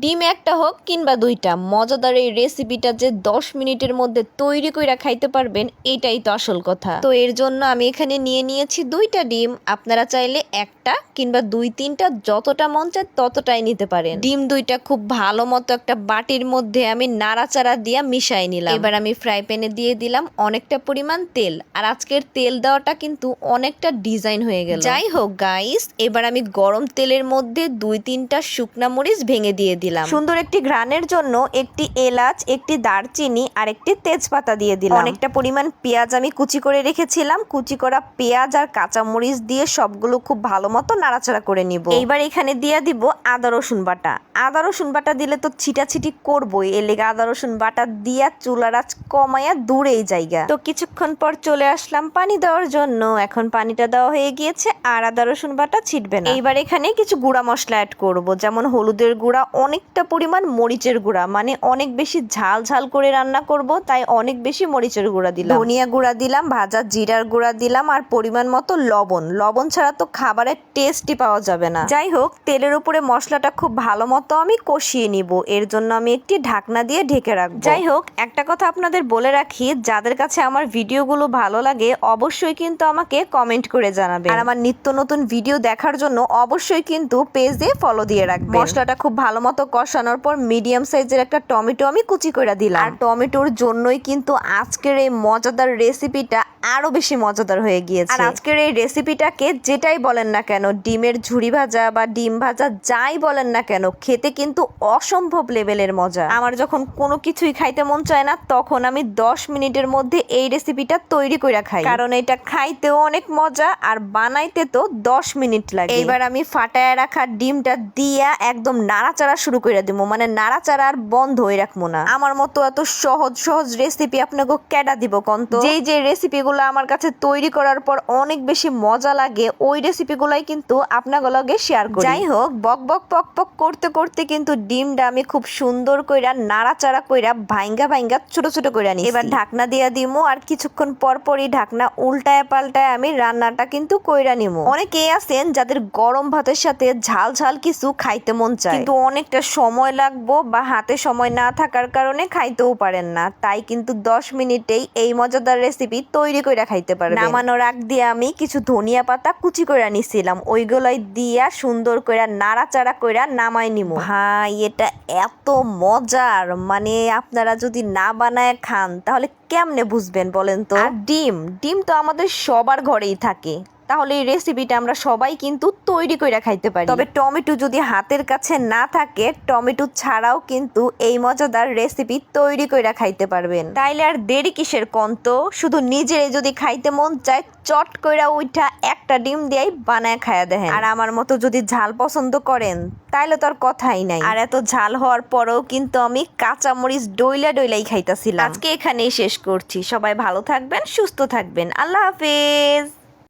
ডিম একটা হোক কিংবা দুইটা, মজাদার এই রেসিপিটা যে 10 মিনিটের মধ্যে তৈরি কইরা খাইতে পারবেন, এটাই তো আসল কথা। তো এর জন্য আমি এখানে নিয়ে নিয়েছি দুইটা ডিম। আপনারা চাইলে একটা কিংবা দুই তিনটা যতটা মন চায় ততটাই নিতে পারেন। ডিম দুইটা খুব ভালো মতো একটা বাটির মধ্যে আমি নাড়াচাড়া দিয়ে মিশাই নিলাম। এবার আমি ফ্রাই প্যানে দিয়ে দিলাম অনেকটা পরিমাণ তেল। আর আজকের তেল দেওয়াটা কিন্তু অনেকটা ডিজাইন হয়ে গেল। যাই হোক গাইস, এবার আমি গরম তেলের মধ্যে দুই তিনটা শুকনা মরিচ ভেঙে দিয়ে দিলাম। সুন্দর একটি ঘ্রাণের জন্য একটি এলাচ, একটি দারচিনি আর একটি তেজপাতা দিয়ে দিলাম। অনেকটা পরিমাণ পেঁয়াজ আমি কুচি করে রেখেছিলাম। কুচি করা পেঁয়াজ আর কাঁচা মরিচ দিয়ে সবগুলো খুব ভালো মতো নাড়াচাড়া করে নিব। এইবার এখানে দিয়ে দিব আদা রসুন বাটা। আদা রসুন বাটা দিলে তো ছিটাছিটি করবোই, এর লেগে আদা রসুন বাটা দিয়া চুলার আঁচ কমাইয়া দূরেই জায়গা। তো কিছুক্ষণ পর চলে আসলাম পানি দেওয়ার জন্য। এখন পানিটা দেওয়া হয়ে গিয়েছে আর আদা রসুন বাটা ছিটবে না। এইবার এখানে কিছু গুঁড়া মশলা অ্যাড করব, যেমন হলুদের গুঁড়া, অনেকটা পরিমাণ মরিচের গুঁড়া, মানে অনেক বেশি ঝাল ঝাল করে রান্না করব তাই অনেক বেশি মরিচের গুঁড়া দিলাম। ধনিয়া গুঁড়া দিলাম, ভাজা জিরার গুঁড়া দিলাম আর পরিমাণ মতো লবণ। লবণ ছাড়া তো খাবারের টেস্টই পাওয়া যাবে না। যাই হোক, তেলের উপরে মশলাটা খুব ভালো মতো আমি কষিয়ে নিব। এর জন্য আমি একটি ঢাকনা দিয়ে ঢেকে রাখবো। যাই হোক, একটা কথা আপনাদের বলে রাখি, যাদের কাছে আমার ভিডিওগুলো ভালো লাগে অবশ্যই কিন্তু আমাকে কমেন্ট করে জানাবেন। আর আমার নিত্য নতুন ভিডিও দেখার জন্য অবশ্যই কিন্তু পেজে ফলো দিয়ে রাখবেন। মশলাটা খুব ভালো মতো কষানোর পর মিডিয়াম সাইজের একটা টমেটো আমি কুচি করে দিলাম। আর টমেটোর জন্যই কিন্তু আজকের এই মজাদার রেসিপিটা আরো বেশি মজাদার হয়ে গিয়েছে। আর আজকের এই রেসিপিটাকে যেটাই বলেন না কেন, ডিমের ঝুড়ি ভাজা বা ডিম ভাজা যাই বলেন না কেন, খেতে কিন্তু অসম্ভব লেভেলের মজা। আমার যখন কোনো কিছুই খাইতে মন চায় না, তখন আমি 10 মিনিটের মধ্যে এই রেসিপিটা তৈরি করে খাই, কারণ এটা খাইতেও অনেক মজা আর বানাইতে তো 10 মিনিট লাগে। এইবার আমি ফাটায় রাখা ডিমটা দিয়া একদম নাড়াচাড়া শুরু করে দিব, মানে নাড়াচাড়া আর বন্ধ হয়ে রাখবো না। আমার মতো এত সহজ সহজ রেসিপি আপনাকে কেডা দিব কন্ত? যে রেসিপিগুলো আমার কাছে তৈরি করার পর অনেক বেশি মজা লাগে, ওই রেসিপিগুলাই কিন্তু আপনাদের লগে শেয়ার করি। যাই হোক, বক বক পক পক করতে করতে কিন্তু ডিমটা আমি খুব সুন্দর কইরা নাড়াচাড়া কইরা ভাঙ্গা ভাঙ্গা ছোট ছোট কইরা নিছি। এবার ঢাকনা দিয়া দিমু আর কিছুক্ষণ পর পরই ঢাকনা উল্টায় পাল্টায় আমি রান্নাটা কিন্তু কইরা নিমু। অনেকেই আছেন যাদের গরম ভাতের সাথে ঝাল ঝাল কিছু খাইতে মন চায়, কিন্তু অনেকটা সময় লাগবো বা হাতে সময় না থাকার কারণে খাইতেও পারেন না। তাই কিন্তু 10 মিনিটেই এই মজাদার রেসিপি তৈরি কইরা খাইতে পারবেন। নামানোর আগ দিয়ে আমি কিছু ধনিয়া পাতা কুচি কইরা নিছিলাম, ওইগুলাই দিয়া সুন্দর কইরা নাড়াচাড়া কইরা নামাই নিমু। ভাই, এটা এত মজার, মানে আপনারা যদি না বানায় খান তাহলে কেমনে বুঝবেন বলেন তো? আর ডিম তো আমাদের সবার ঘরেই থাকে, তাহলে এই রেসিপিটা আমরা সবাই কিন্তু তৈরি করে খাইতে পারি। তবে টমেটো যদি হাতের কাছে না থাকে, টমেটো ছাড়াও কিন্তু এই মজাদার রেসিপি তৈরি করে খাইতে পারবেন। তাইলে আর দেরি কিসের কন্ত? শুধু নিজেরই যদি খাইতে মন চায়, চট কইরা উঠা একটা ডিম দিয়েই বানায় খায়া দেখেন। আর আমার মতো যদি ঝাল পছন্দ করেন তাইলে তো আর কথাই নাই। আর এত ঝাল হওয়ার পরেও কিন্তু আমি কাঁচা মরিচ ডইলাই খাইতাছিলাম। আজকে এখানেই শেষ করছি। সবাই ভালো থাকবেন, সুস্থ থাকবেন। আল্লাহ হাফেজ।